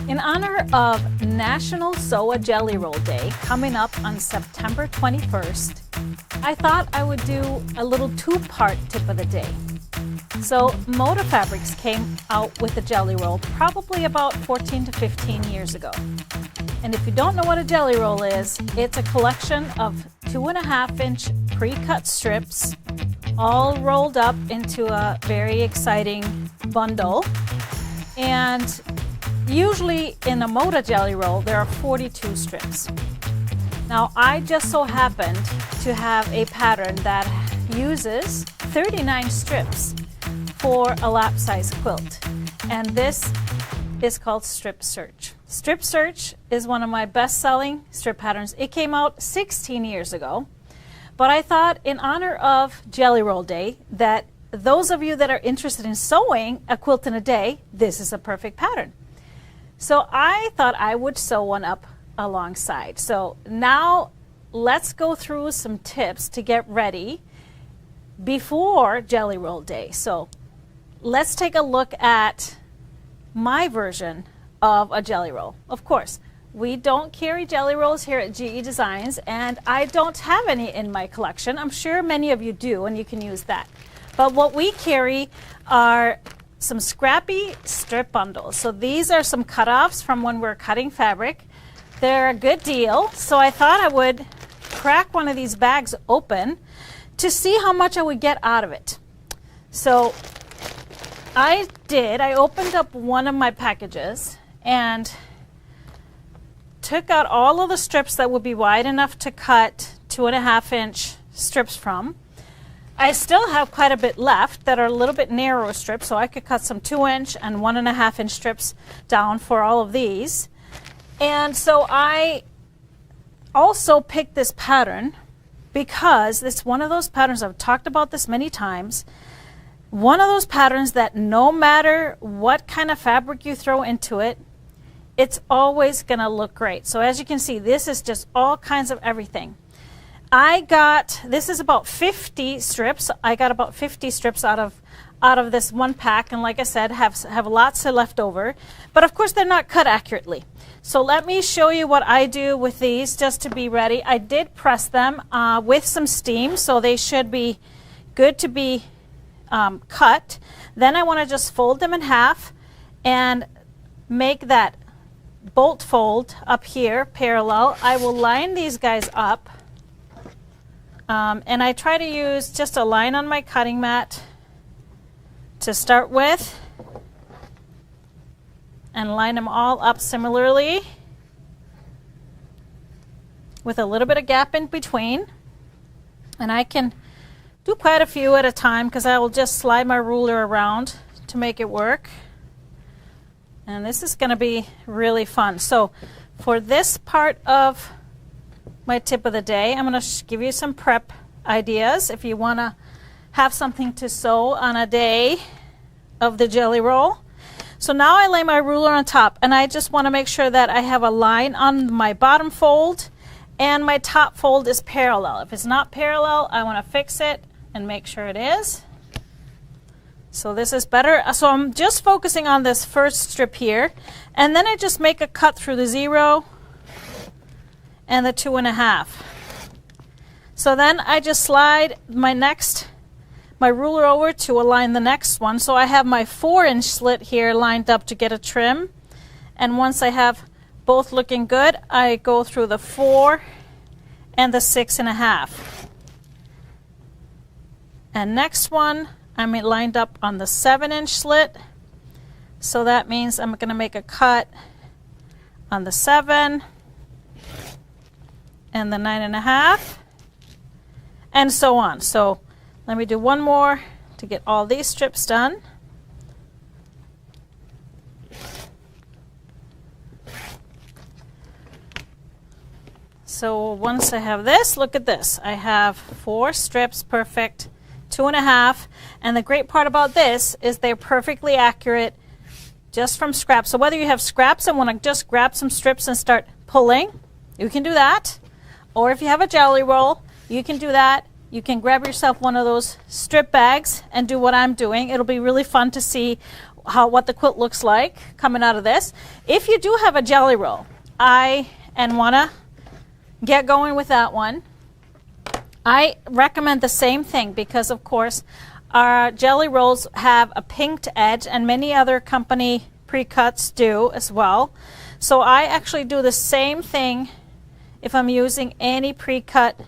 In honor of National Sew a Jelly Roll Day coming up on September 21st, I thought I would do a little two-part tip of the day. So Moda Fabrics came out with a jelly roll probably about 14 to 15 years ago. And if you don't know what a jelly roll is, it's a collection of 2.5-inch pre-cut strips all rolled up into a very exciting bundle. And usually in a Moda jelly roll, there are 42 strips. Now, I just so happened to have a pattern that uses 39 strips for a lap size quilt. And this is called Strip Search. Strip Search is one of my best-selling strip patterns. It came out 16 years ago, but I thought in honor of Jelly Roll Day that those of you that are interested in sewing a quilt in a day, this is a perfect pattern. So I thought I would sew one up alongside. So now let's go through some tips to get ready before Jelly Roll Day. So let's take a look at my version of a jelly roll. Of course, we don't carry jelly rolls here at GE Designs, and I don't have any in my collection. I'm sure many of you do, and you can use that. But what we carry are some scrappy strip bundles. So these are some cutoffs from when we're cutting fabric. They're a good deal, so I thought I would crack one of these bags open to see how much I would get out of it. So I opened up one of my packages and took out all of the strips that would be wide enough to cut 2.5-inch strips from. I still have quite a bit left that are a little bit narrower strips, so I could cut some 2-inch and 1.5-inch strips down for all of these. And so I also picked this pattern because it's one of those patterns, I've talked about this many times, one of those patterns that no matter what kind of fabric you throw into it, it's always going to look great. So as you can see, this is just all kinds of everything. This is about 50 strips. I got about 50 strips out of this one pack, and like I said, have lots of left over. But of course, they're not cut accurately. So let me show you what I do with these just to be ready. I did press them with some steam, so they should be good to be cut. Then I want to just fold them in half and make that bolt fold up here parallel. I will line these guys up. And I try to use just a line on my cutting mat to start with and line them all up similarly with a little bit of gap in between. And I can do quite a few at a time because I will just slide my ruler around to make it work. And this is going to be really fun. So for this part of my tip of the day, I'm going to give you some prep ideas if you want to have something to sew on a day of the jelly roll. So now I lay my ruler on top, and I just want to make sure that I have a line on my bottom fold and my top fold is parallel. If it's not parallel, I want to fix it and make sure it is. So this is better. So I'm just focusing on this first strip here, and then I just make a cut through the 0 and the 2.5. So then I just slide my ruler over to align the next one. So I have my 4-inch slit here lined up to get a trim. And once I have both looking good, I go through the 4 and the 6.5. And next one, I'm lined up on the 7-inch slit. So that means I'm going to make a cut on the 7 and the 9.5, and so on. So let me do one more to get all these strips done. So once I have this, look at this. I have 4 strips, perfect, 2.5. And the great part about this is they're perfectly accurate just from scraps. So whether you have scraps and want to just grab some strips and start pulling, you can do that. Or if you have a jelly roll, you can do that you can grab yourself one of those strip bags and do what I'm doing. It'll be really fun to see what the quilt looks like coming out of this. If you do have a jelly roll and want to get going with that one, I recommend the same thing because, of course, our jelly rolls have a pinked edge, and many other company pre-cuts do as well. So I actually do the same thing if I'm using any pre-cut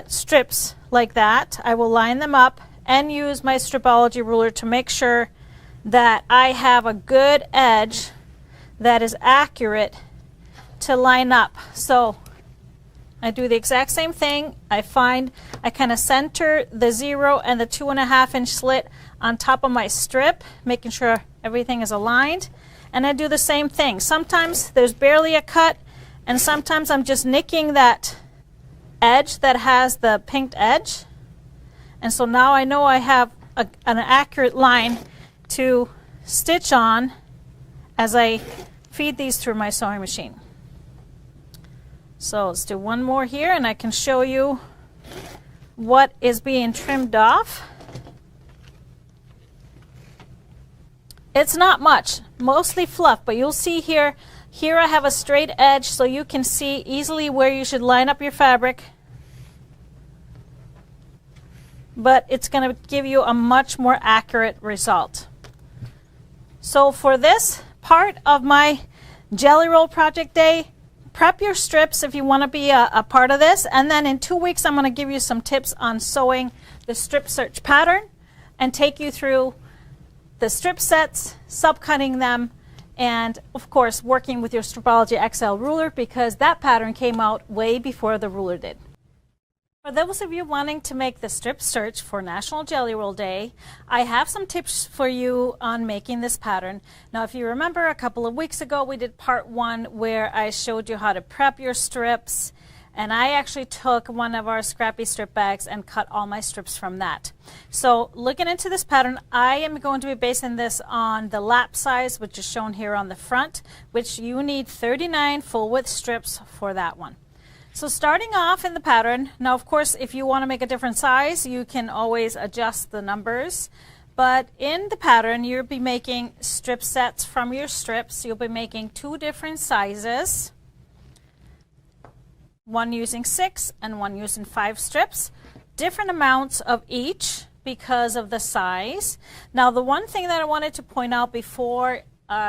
strips like that. I will line them up and use my Stripology ruler to make sure that I have a good edge that is accurate to line up. So I do the exact same thing. I kind of center the 0 and the 2.5 inch slit on top of my strip, making sure everything is aligned. And I do the same thing. Sometimes there's barely a cut, and sometimes I'm just nicking that edge that has the pinked edge. And so now I know I have an accurate line to stitch on as I feed these through my sewing machine. So let's do one more here, and I can show you what is being trimmed off. It's not much, mostly fluff, but you'll see here I have a straight edge, so you can see easily where you should line up your fabric. But it's going to give you a much more accurate result. So for this part of my Jelly Roll Project Day, prep your strips if you want to be a part of this, and then in 2 weeks I'm going to give you some tips on sewing the strip search pattern and take you through the strip sets, subcutting them, and of course working with your Stripology XL ruler, because that pattern came out way before the ruler did. For those of you wanting to make the strip search for National Jelly Roll Day, I have some tips for you on making this pattern. Now, if you remember, a couple of weeks ago we did part 1 where I showed you how to prep your strips, and I actually took one of our scrappy strip bags and cut all my strips from that. So looking into this pattern, I am going to be basing this on the lap size, which is shown here on the front, which you need 39 full width strips for that one. So starting off in the pattern, now of course if you want to make a different size, you can always adjust the numbers, but in the pattern you'll be making strip sets from your strips. You'll be making 2 different sizes, one using 6 and one using 5 strips, different amounts of each because of the size. Now the one thing that I wanted to point out before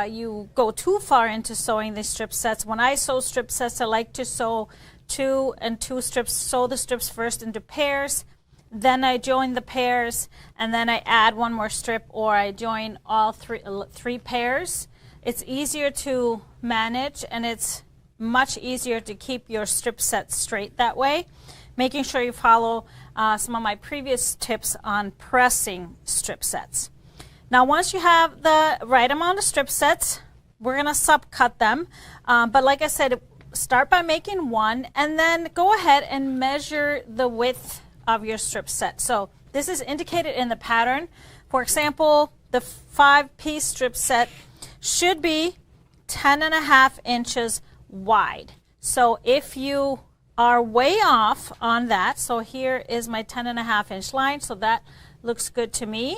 you go too far into sewing the strip sets, when I sew strip sets I like to sew 2 and 2 strips, sew the strips first into pairs, then I join the pairs, and then I add one more strip, or I join all three pairs. It's easier to manage, and it's much easier to keep your strip sets straight that way, making sure you follow some of my previous tips on pressing strip sets. Now once you have the right amount of strip sets, we're going to subcut them, but like I said, start by making 1 and then go ahead and measure the width of your strip set. So this is indicated in the pattern. For example, the 5-piece strip set should be 10.5 inches wide. So if you are way off on that, so here is my 10.5 inch line, so that looks good to me.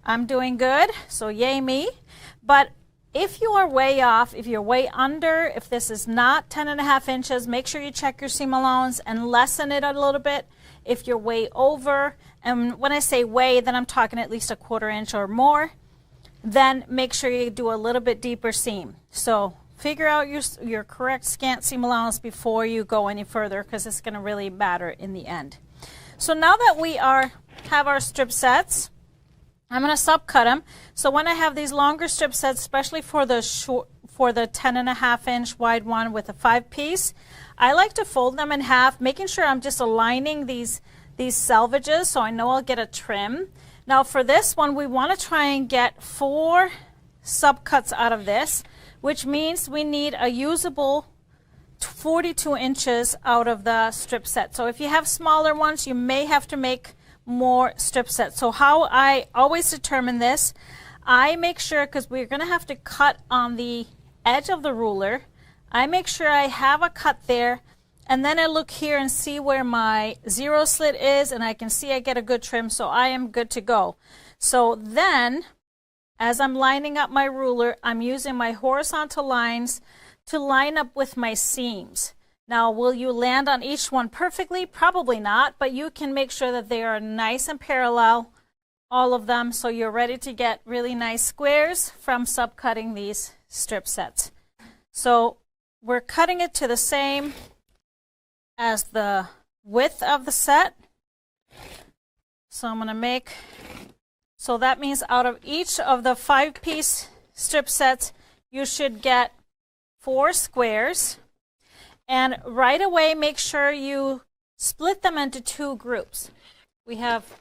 I'm doing good, so yay me. But if you are way off, if you're way under, if this is not 10.5 inches, make sure you check your seam allowance and lessen it a little bit. If you're way over, and when I say way, then I'm talking at least 1/4 inch or more, then make sure you do a little bit deeper seam. So figure out your correct scant seam allowance before you go any further, because it's going to really matter in the end. So now that we have our strip sets, I'm going to subcut them. So when I have these longer strip sets, especially for the 10.5 inch wide one with a 5-piece, I like to fold them in half, making sure I'm just aligning these selvages so I know I'll get a trim. Now for this one, we want to try and get 4 subcuts out of this, which means we need a usable 42 inches out of the strip set. So if you have smaller ones, you may have to make more strip sets. So how I always determine this, I make sure, because we're going to have to cut on the edge of the ruler, I make sure I have a cut there And then I look here and see where my zero slit is, and I can see I get a good trim, so I am good to go. So then, as I'm lining up my ruler, I'm using my horizontal lines to line up with my seams. Now, will you land on each one perfectly? Probably not, but you can make sure that they are nice and parallel, all of them, so you're ready to get really nice squares from subcutting these strip sets. So we're cutting it to the same as the width of the set. So I'm going to make, so that means out of each of the 5-piece strip sets, you should get 4 squares. And right away, make sure you split them into 2 groups. We have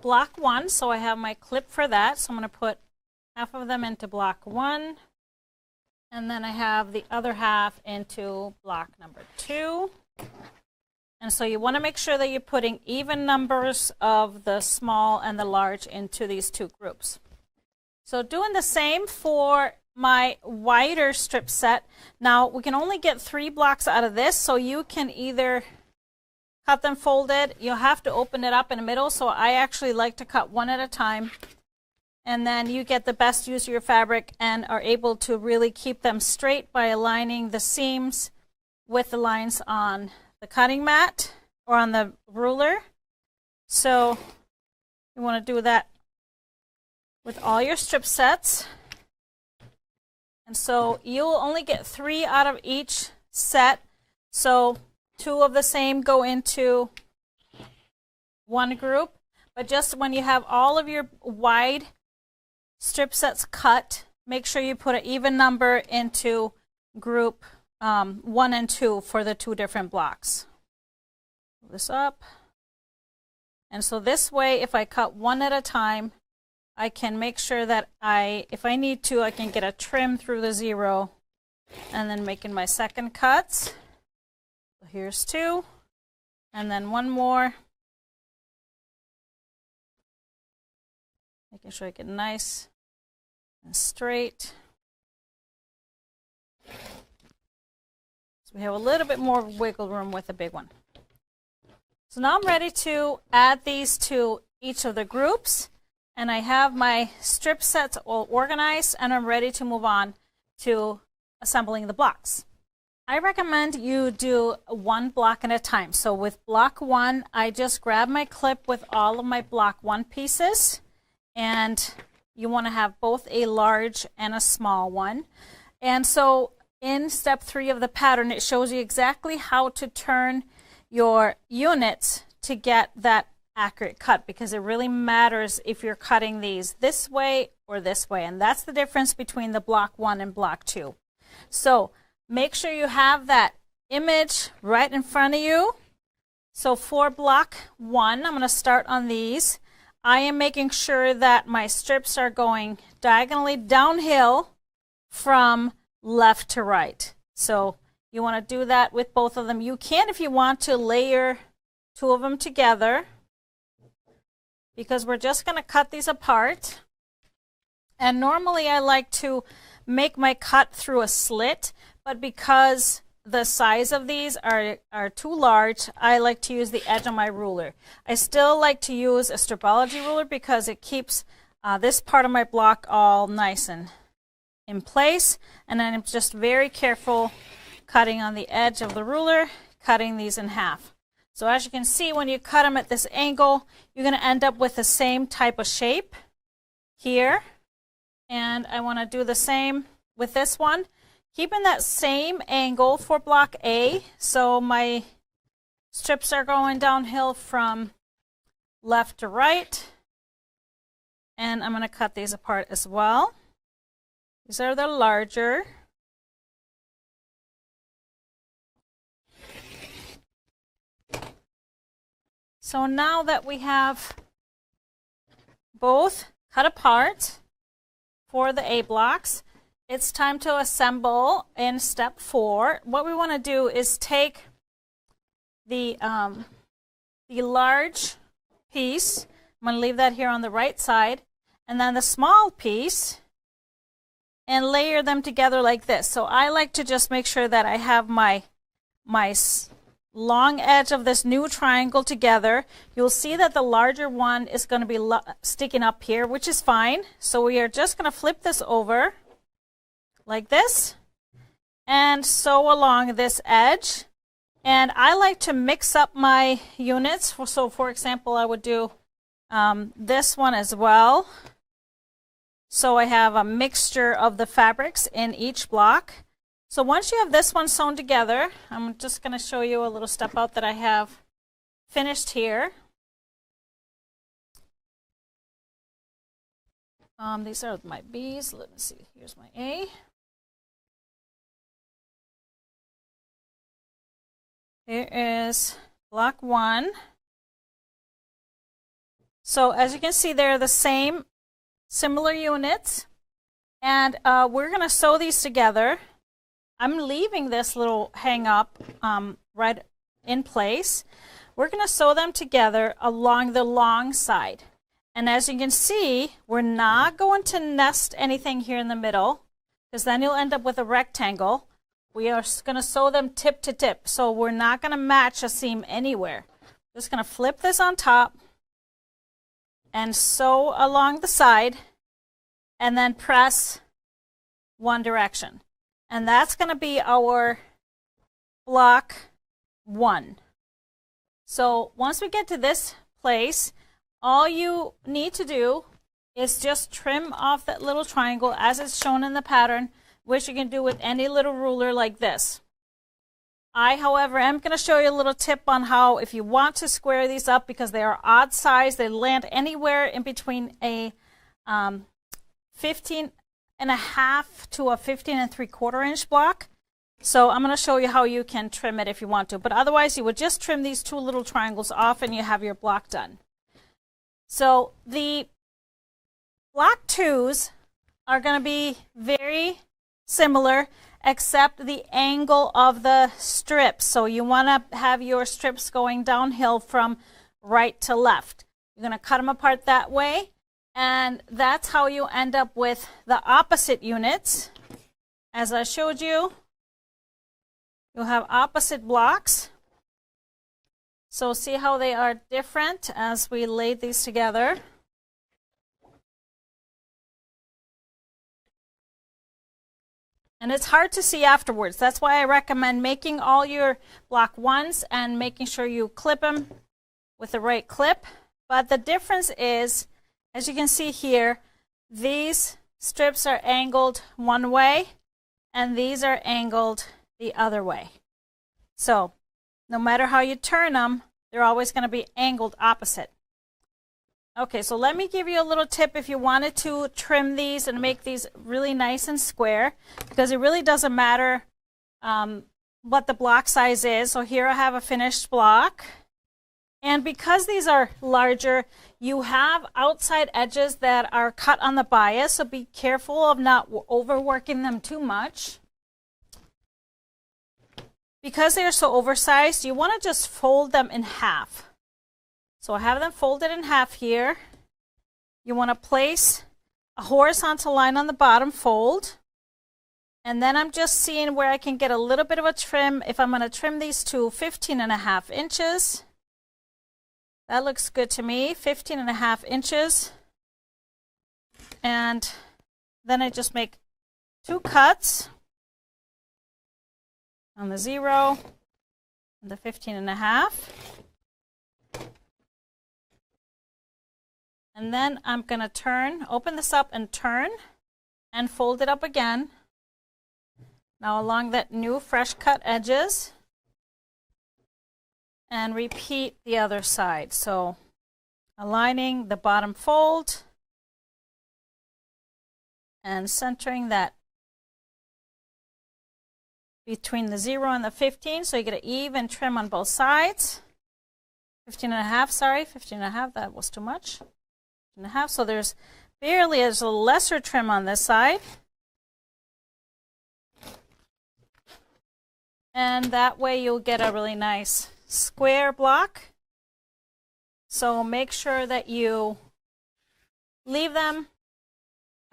block 1, so I have my clip for that. So I'm going to put half of them into block 1. And then I have the other half into block number 2. And so you want to make sure that you're putting even numbers of the small and the large into these 2 groups. So doing the same for my wider strip set. Now we can only get 3 blocks out of this, so you can either cut them folded. You'll have to open it up in the middle, so I actually like to cut one at a time. And then you get the best use of your fabric and are able to really keep them straight by aligning the seams with the lines on the cutting mat or on the ruler. So you want to do that with all your strip sets. And so you'll only get 3 out of each set. So 2 of the same go into one group. But just when you have all of your wide strip sets cut, make sure you put an even number into group 1 and 2 for the 2 different blocks. Pull this up. And so this way, if I cut one at a time, I can make sure that if I need to, I can get a trim through the 0 and then making my second cuts. So here's 2 and then 1 more. Making sure I get nice and straight. So we have a little bit more wiggle room with the big one. So now I'm ready to add these to each of the groups. And I have my strip sets all organized, and I'm ready to move on to assembling the blocks. I recommend you do 1 block at a time. So with block 1, I just grab my clip with all of my block 1 pieces, and you want to have both a large and a small one. And so in step 3 of the pattern, it shows you exactly how to turn your units to get that accurate cut, because it really matters if you're cutting these this way or this way, and that's the difference between the block 1 and block 2. So make sure you have that image right in front of you. So for block 1, I'm going to start on these. I am making sure that my strips are going diagonally downhill from left to right. So you want to do that with both of them. You can, if you want, to layer 2 of them together, because we're just going to cut these apart. And normally I like to make my cut through a slit, but because the size of these are too large, I like to use the edge of my ruler. I still like to use a Stripology ruler because it keeps this part of my block all nice and in place. And then I'm just very careful cutting on the edge of the ruler, cutting these in half. So as you can see, when you cut them at this angle, you're going to end up with the same type of shape here. And I want to do the same with this one, keeping that same angle for block A. So my strips are going downhill from left to right. And I'm going to cut these apart as well. These are the larger. So now that we have both cut apart for the A blocks, it's time to assemble in step 4. What we want to do is take the large piece. I'm going to leave that here on the right side, and then the small piece, and layer them together like this. So I like to just make sure that I have my my long edge of this new triangle together. You'll see that the larger one is going to be sticking up here, which is fine. So we are just going to flip this over like this and sew along this edge. And I like to mix up my units. So for example, I would do this one as well. So I have a mixture of the fabrics in each block. So once you have this one sewn together, I'm just going to show you a little step out that I have finished here. These are my B's. Let me see. Here's my A. Here is block 1. So as you can see, they're the same, similar units. And we're going to sew these together. I'm leaving this little hang up right in place. We're going to sew them together along the long side. And as you can see, we're not going to nest anything here in the middle, because then you'll end up with a rectangle. We are going to sew them tip to tip. So we're not going to match a seam anywhere. Just going to flip this on top and sew along the side and then press one direction. And that's going to be our block 1. So once we get to this place, all you need to do is just trim off that little triangle as it's shown in the pattern, which you can do with any little ruler like this. I, however, am going to show you a little tip on how, if you want to square these up, because they are odd size, they land anywhere in between a 15 and a half to a 15 and 3/4 inch block. So I'm going to show you how you can trim it if you want to. But otherwise, you would just trim these 2 little triangles off and you have your block done. So the block 2s are going to be very similar, except the angle of the strips. So you want to have your strips going downhill from right to left. You're going to cut them apart that way. And that's how you end up with the opposite units. As I showed you, you'll have opposite blocks. So see how they are different as we laid these together. And it's hard to see afterwards. That's why I recommend making all your block 1s and making sure you clip them with the right clip. But the difference is, as you can see here, these strips are angled one way and these are angled the other way. So no matter how you turn them, they're always going to be angled opposite. Okay, so let me give you a little tip if you wanted to trim these and make these really nice and square, because it really doesn't matter what the block size is. So here I have a finished block. And because these are larger, you have outside edges that are cut on the bias, so be careful of not overworking them too much. Because they are so oversized, you want to just fold them in half. So I have them folded in half here. You want to place a horizontal line on the bottom fold. And then I'm just seeing where I can get a little bit of a trim. If I'm going to trim these to 15.5 inches. That looks good to me, 15.5 inches. And then I just make 2 cuts on the 0 and the 15.5. And then I'm going to open this up and turn and fold it up again. Now along that new fresh cut edges. And repeat the other side. So aligning the bottom fold and centering that between the 0 and the 15, so you get an even trim on both sides. 15.5, sorry, 15.5, that was too much. 15.5, so there's a lesser trim on this side. And that way you'll get a really nice square block. So make sure that you leave them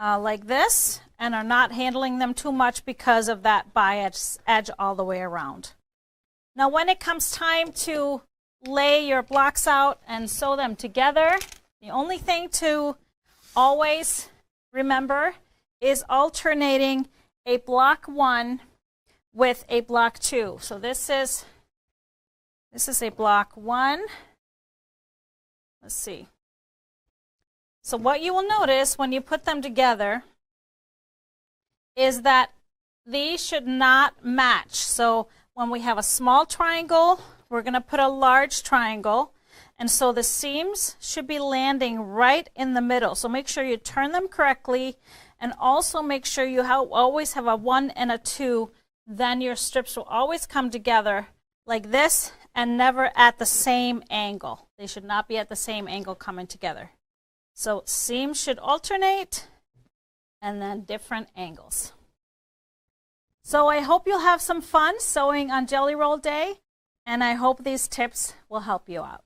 like this and are not handling them too much because of that bias edge all the way around. Now when it comes time to lay your blocks out and sew them together, the only thing to always remember is alternating a block 1 with a block 2. So this is a block 1. Let's see. So what you will notice when you put them together is that these should not match. So when we have a small triangle, we're going to put a large triangle. And so the seams should be landing right in the middle. So make sure you turn them correctly, and also make sure you always have a 1 and a 2. Then your strips will always come together like this and never at the same angle. They should not be at the same angle coming together. So seams should alternate and then different angles. So I hope you'll have some fun sewing on Jelly Roll Day, and I hope these tips will help you out.